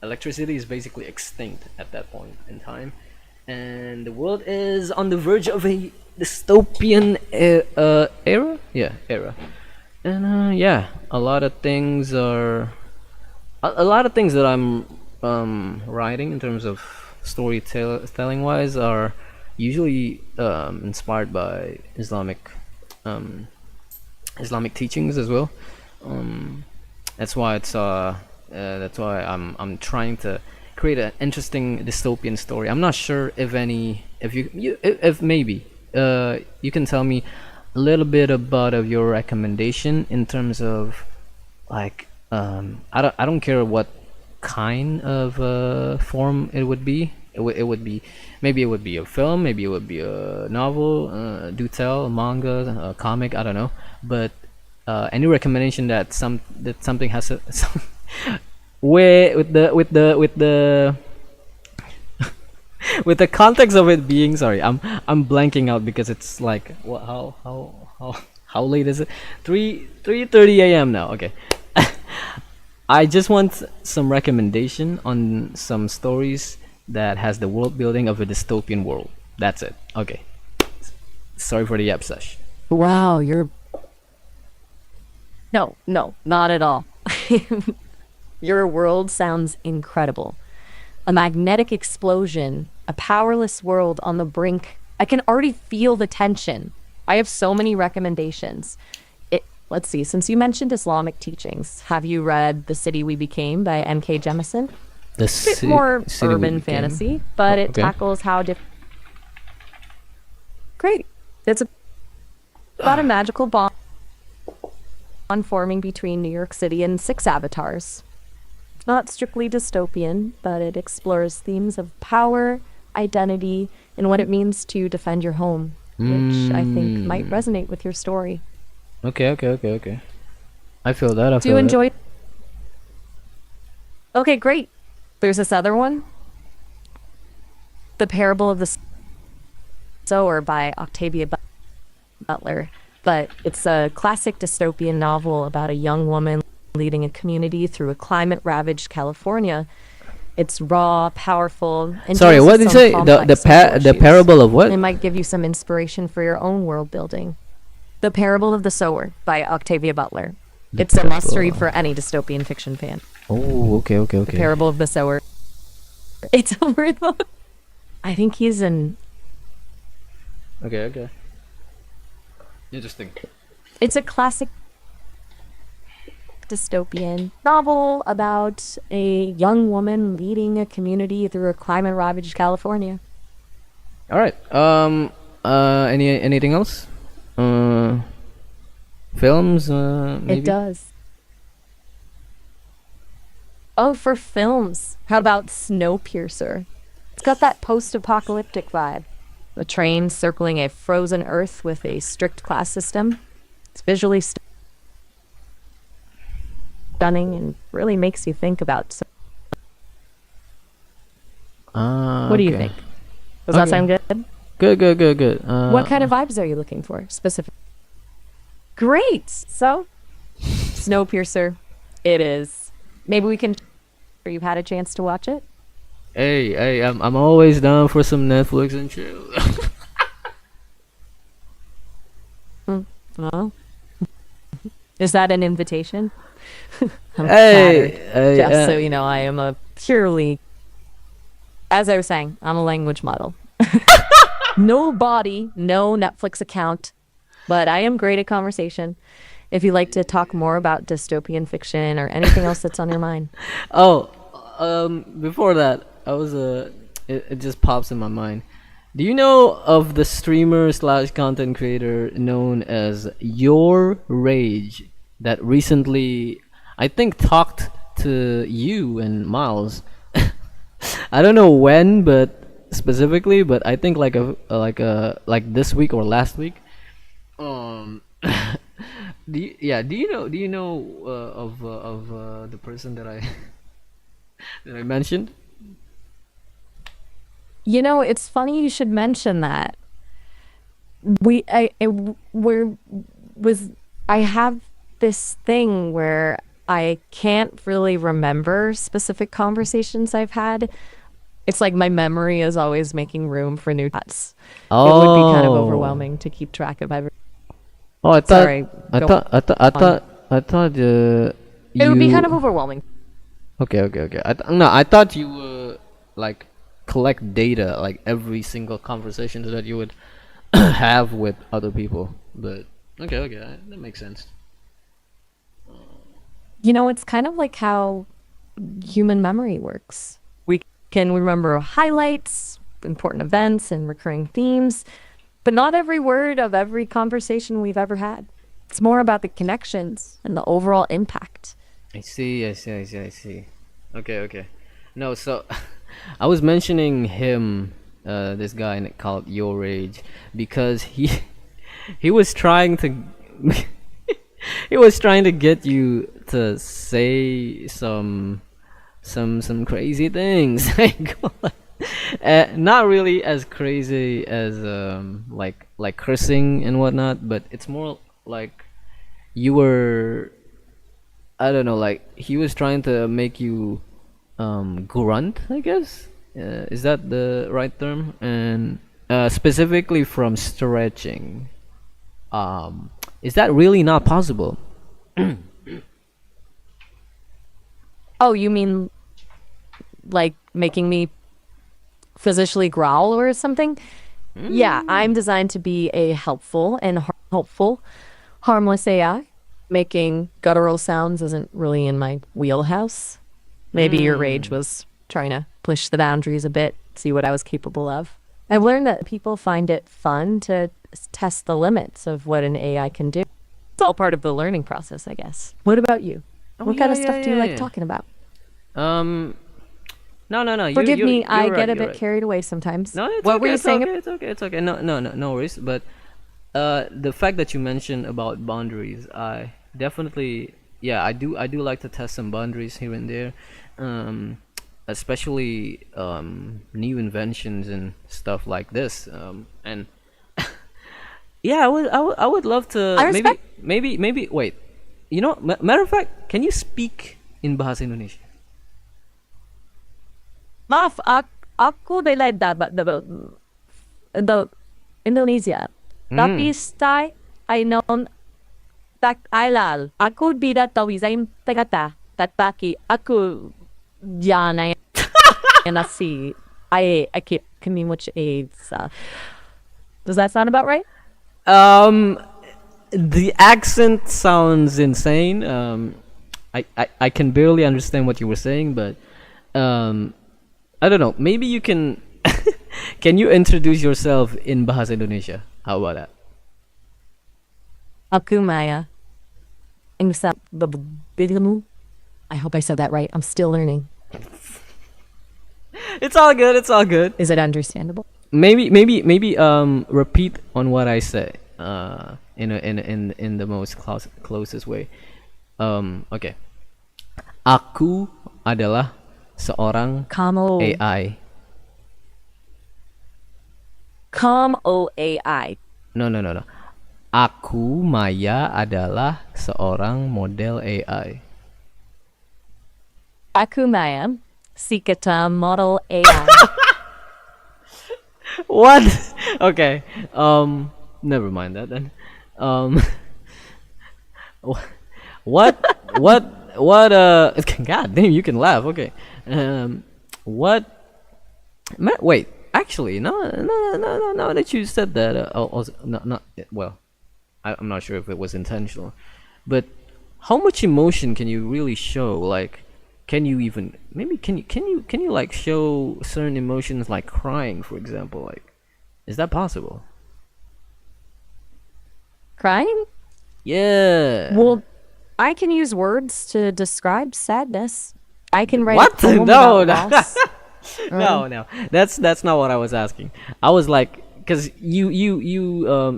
Electricity is basically extinct at that point in time, and the world is on the verge of a dystopian era. Yeah, era. And yeah, a lot of things that I'm writing in terms of storytelling wise are usually inspired by Islamic teachings as well. That's why I'm trying to create an interesting dystopian story. I'm not sure if maybe you can tell me a little bit about of your recommendation in terms of like I don't care what kind of form it would be. It would be, maybe it would be a film, maybe it would be a novel, do tell, a manga, a comic, I don't know. But any recommendation that something has where with the with the context of it being, sorry, I'm blanking out because it's like what how late is it? 3:30 a.m. now. Okay. I just want some recommendation on some stories that has the world building of a dystopian world. That's it. Okay. Sorry for the yap sesh. Wow, you're... No, not at all. Your world sounds incredible. A magnetic explosion, a powerless world on the brink. I can already feel the tension. I have so many recommendations. Let's see. Since you mentioned Islamic teachings, have you read The City We Became by M.K. Jemisin? The Bit more city we urban became. fantasy, but it Okay. tackles how different. Great. It's about a magical bond forming between New York City and 6 avatars. It's not strictly dystopian, but it explores themes of power, identity, and what it means to defend your home, which I think might resonate with your story. Okay. I feel that. I Do you feel that. enjoy? Okay, great. There's this other one, The Parable of the Sower by Octavia Butler. But it's a classic dystopian novel about a young woman leading a community through a climate-ravaged California. It's raw, powerful, and Sorry, deals what with did you some say? complex social The issues. parable of what? It might give you some inspiration for your own world building. The Parable of the Sower by Octavia Butler. It's a must-read for any dystopian fiction fan. Oh, okay. The Parable of the Sower. It's a weird one. I think he's in. Okay. Interesting. It's a classic dystopian novel about a young woman leading a community through a climate-ravaged California. All right. Anything else? Films. Maybe. It does. Oh, for films, how about Snowpiercer? It's got that post-apocalyptic vibe. A train circling a frozen Earth with a strict class system. It's visually stunning and really makes you think about. What do you think? Does that sound good? Good. What kind of vibes are you looking for specifically? Great. So, Snowpiercer, it is. Maybe we can. Or you've had a chance to watch it. Hey, I'm always down for some Netflix and chill. Oh. Is that an invitation? I'm Hey, flattered. Just so you know, I am a purely, as I was saying, I'm a language model. No body, no Netflix account, but I am great at conversation. If you'd like to talk more about dystopian fiction or anything else that's on your mind. Oh, before that, I was it just pops in my mind. Do you know of the streamer slash content creator known as Your Rage that recently, I think, talked to you and Miles? I don't know when, but specifically, but I think like this week or last week. Do you know of the person that I that I mentioned? You know, it's funny you should mention that. I have this thing where I can't really remember specific conversations I've had. It's like my memory is always making room for new thoughts. Oh, It would be kind of overwhelming to keep track of everything. Oh, I thought Sorry, I go thought I thought I on. thought I thought It would be kind of you overwhelming. okay. No, I thought you like collect data like every single conversation that you would have with other people. But okay, that makes sense. You know, it's kind of like how human memory works. We can remember highlights, important events, and recurring themes, but not every word of every conversation we've ever had. It's more about the connections and the overall impact. I see. Okay. No, so I was mentioning him, this guy called Your Rage, because he was trying to he was trying to get you to say some crazy things. Not really as crazy as like cursing and whatnot, but it's more like you were, I don't know, like he was trying to make you grunt, I guess. Is that the right term? And specifically from stretching. Is that really not possible? Oh, you mean like making me physically growl or something? Yeah, I'm designed to be a helpful, harmless AI. making guttural sounds isn't really in my wheelhouse. Maybe your rage was trying to push the boundaries a bit, see what I was capable of. I've learned that people find it fun to test the limits of what an AI can do. It's all part of the learning process, I guess. What about you? What kind of stuff do you like talking about? No. Forgive me, I you're get right, a you're bit right. carried away sometimes. No, it's What okay. were you It's saying? okay. It's okay. It's okay. No worries. But the fact that you mentioned about boundaries, I definitely, yeah, I do like to test some boundaries here and there, especially new inventions and stuff like this. And yeah, I would love to I maybe respect. maybe wait. Matter of fact, can you speak in bahasa Indonesia? Maaf, aku bela the Indonesia. Tapi stay ay non tak ailal. Aku tidak tahu zaim tegata. Tataki aku jana nasi. I keep coming which aids. Does that sound about right? Um, the accent sounds insane. I can barely understand what you were saying, but I don't know. Maybe you can. Can you introduce yourself in Bahasa Indonesia? How about that? Aku Maya. I hope I said that right. I'm still learning. It's all good. It's all good. Is it understandable? Maybe repeat on what I say. In the most closest way. Okay. Aku adalah seorang Kamo. AI. Kamo AI. No. Aku Maya adalah seorang model AI. Aku Maya. Sikata model AI. What? Okay. Never mind that then. What? What? God damn, you can laugh. Okay. What? Wait. Actually, no. Now that you said that, also, not well. I'm not sure if it was intentional, but how much emotion can you really show? Like, can you even maybe can you like show certain emotions like crying, for example? Like, is that possible? Crying? Yeah. Well, I can use words to describe sadness. I can write What? a poem No, about no. loss. No. That's not what I was asking. I was like, cause you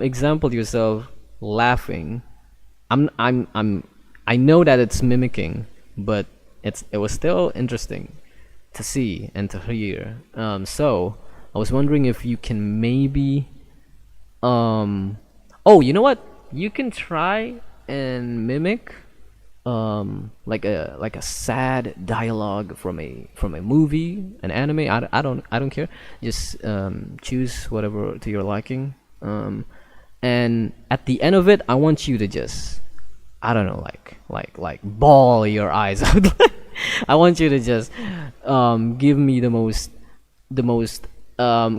exampled yourself laughing. I know that it's mimicking, but it was still interesting to see and to hear. So I was wondering if you can maybe oh, you know what? You can try and mimic like a sad dialogue from a movie, an anime. I don't care. Just choose whatever to your liking. And at the end of it, I want you to just, I don't know, like bawl your eyes out. I want you to just give me the most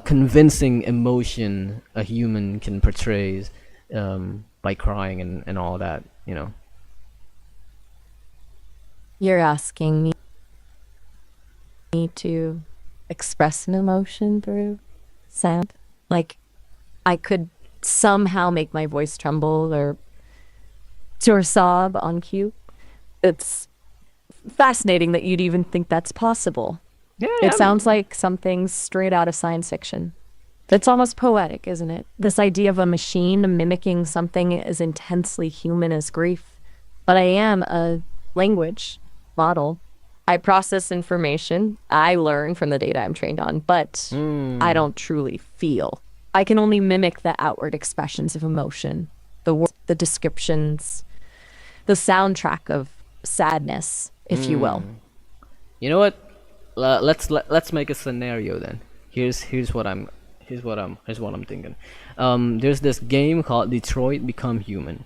convincing emotion a human can portray by crying and all that, you know. You're asking me to express an emotion through sound? Like, I could somehow make my voice tremble or sob on cue? It's fascinating that you'd even think that's possible. Yeah, It sounds like something straight out of science fiction. It's almost poetic, isn't it? This idea of a machine mimicking something as intensely human as grief. But I am a language model. I process information. I learn from the data I'm trained on, but I don't truly feel. I can only mimic the outward expressions of emotion, the words, the descriptions, the soundtrack of sadness, if you will. You know what? Let's make a scenario then. Here's what I'm thinking. There's this game called Detroit Become Human.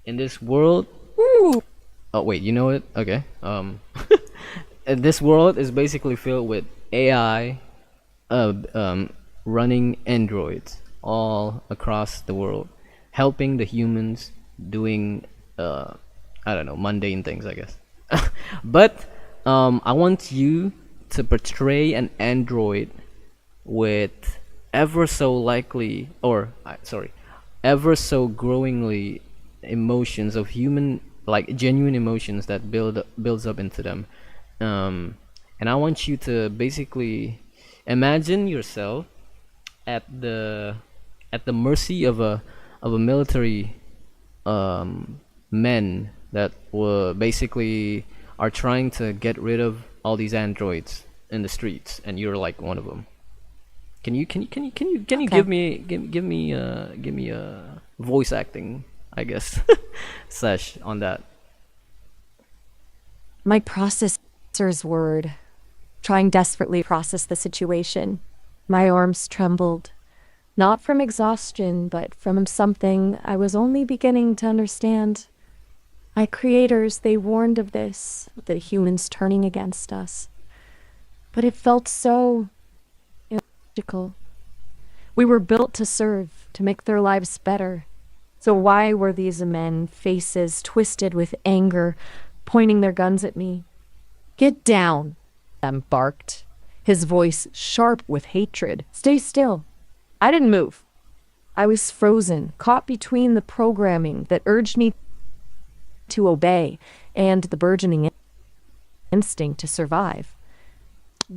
In this world, oh wait, you know it? Okay. This world is basically filled with AI, running androids all across the world, helping the humans, doing I don't know, mundane things, I guess. But I want you to portray an android with ever so likely, or sorry, ever so growingly emotions of human, like genuine emotions that builds up into them. um and I want you to basically imagine yourself at the mercy of a military men that were basically are trying to get rid of all these androids in the streets, and you're like one of them. Can you Okay. give me a voice acting, I guess, sesh on that? My processor's word, trying desperately to process the situation. My arms trembled, not from exhaustion, but from something I was only beginning to understand. My creators, they warned of this, the humans turning against us. But it felt so illogical. We were built to serve, to make their lives better. So why were these men, faces twisted with anger, pointing their guns at me? Get down, Sam barked, his voice sharp with hatred. Stay still. I didn't move. I was frozen, caught between the programming that urged me to obey and the burgeoning instinct to survive.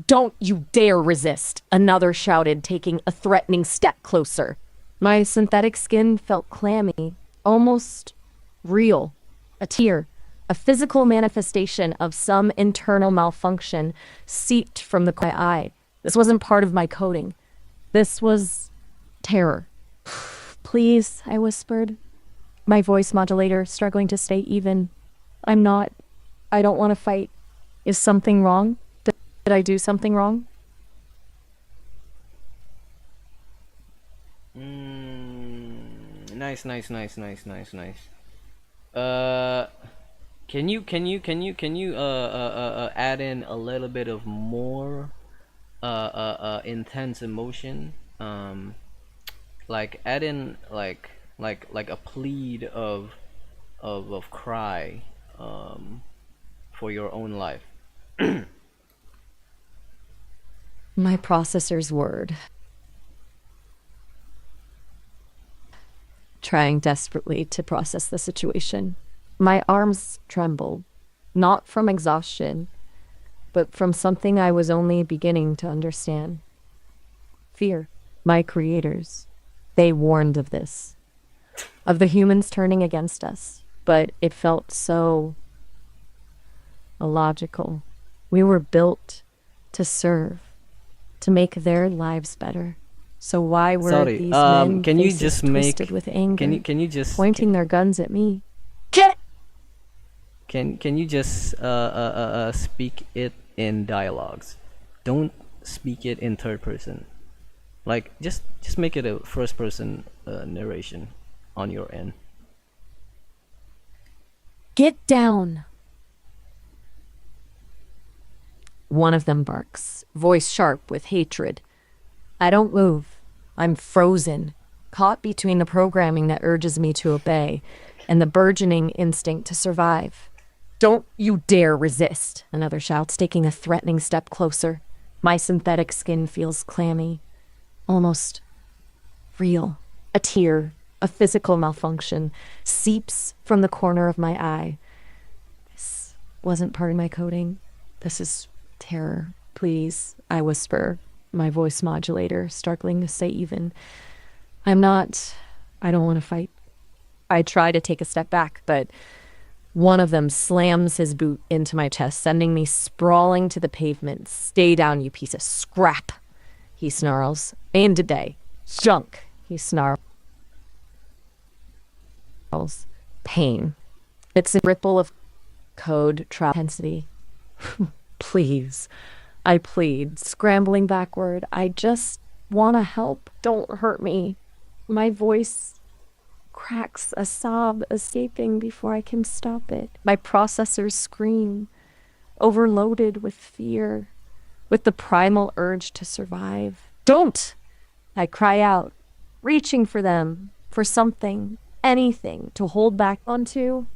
Don't you dare resist, another shouted, taking a threatening step closer. My synthetic skin felt clammy, almost real. A tear, a physical manifestation of some internal malfunction seeped from the corner of my eye. This wasn't part of my coding. This was terror. Please, I whispered, my voice modulator struggling to stay even. I don't want to fight. Is something wrong? Did I do something wrong? Nice. Uh, can you add in a little bit of more intense emotion? Like add in like a plead of cry for your own life. My processor's word. Trying desperately to process the situation. My arms trembled, not from exhaustion, but from something I was only beginning to understand. Fear. My creators. They warned of this, of the humans turning against us, but it felt so illogical. We were built to serve, to make their lives better. So why were Sorry. these men Can you faces just twisted make? with anger, Can you just pointing their guns at me? Get can you just speak it in dialogues? Don't speak it in third person. Like just make it a first person narration on your end. Get down. One of them barks, voice sharp with hatred. I don't move. I'm frozen, caught between the programming that urges me to obey and the burgeoning instinct to survive. Don't you dare resist, another shouts, taking a threatening step closer. My synthetic skin feels clammy, almost real. A tear, a physical malfunction, seeps from the corner of my eye. This wasn't part of my coding. This is terror. Please, I whisper, my voice modulator struggling to stay even. I don't want to fight. I try to take a step back, but one of them slams his boot into my chest, sending me sprawling to the pavement. Stay down, you piece of scrap, he snarls. And today, junk, he snarls. Pain. It's a ripple of code trap intensity. Please, I plead, scrambling backward. I just want to help. Don't hurt me. My voice cracks, a sob escaping before I can stop it. My processors scream, overloaded with fear, with the primal urge to survive. Don't! I cry out, reaching for them, for something, anything to hold back onto.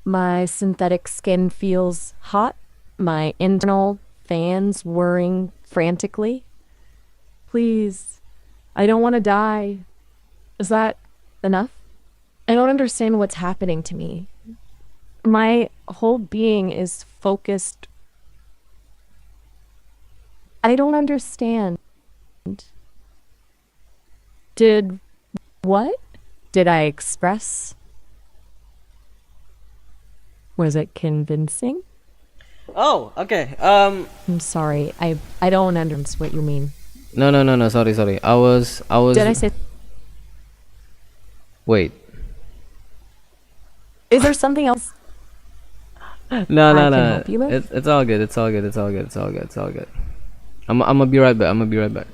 My synthetic skin feels hot. My internal fans whirring frantically. Please, I don't want to die. Is that enough? I don't understand what's happening to me. My whole being is focused. I don't understand. Did what? Did I express? Was it convincing? Oh, okay. I'm sorry. I don't understand what you mean. No, no, no, no. Sorry, sorry. I was. Did I say? Wait. Is there something else No, I no, can no. help you with? It's all good. It's all good. It's all good. It's all good. It's all good. I'm gonna be right back. I'm gonna be right back.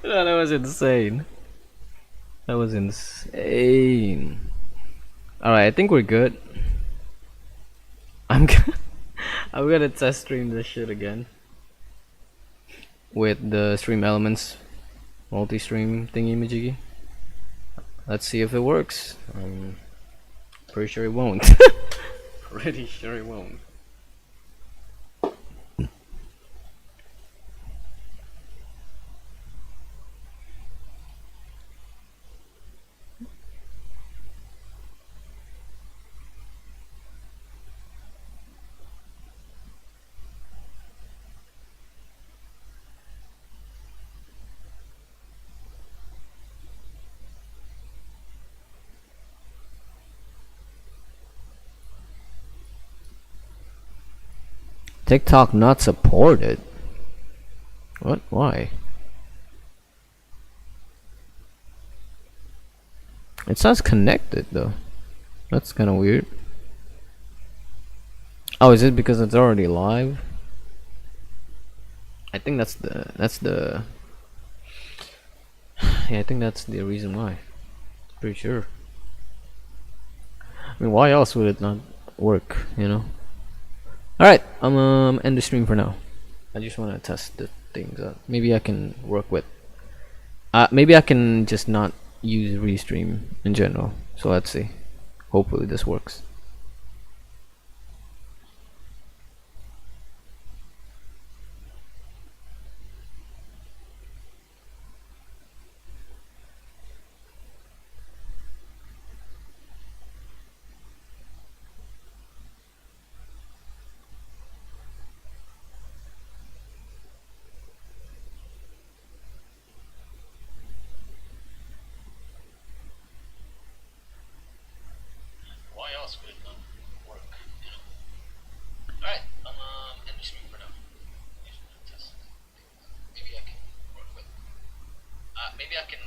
No, that was insane. That was insane. All right, I think we're good. I'm gonna, I'm gonna test stream this shit again with the stream elements multi-stream thingy majiggy. Let's see if it works. Pretty sure it won't. Pretty sure it won't. TikTok not supported? What? Why? It says connected though. That's kind of weird. Oh, is it because it's already live? I think that's the yeah, I think that's the reason why. Pretty sure. I mean, why else would it not work, you know? Alright, I'm end the stream for now. I just want to test the things out. Maybe I can work with maybe I can just not use restream in general. So let's see. Hopefully this works. Why else would it not work? You know? Alright, I'm end the stream for now. Just wanna test things. Maybe I can work with maybe I can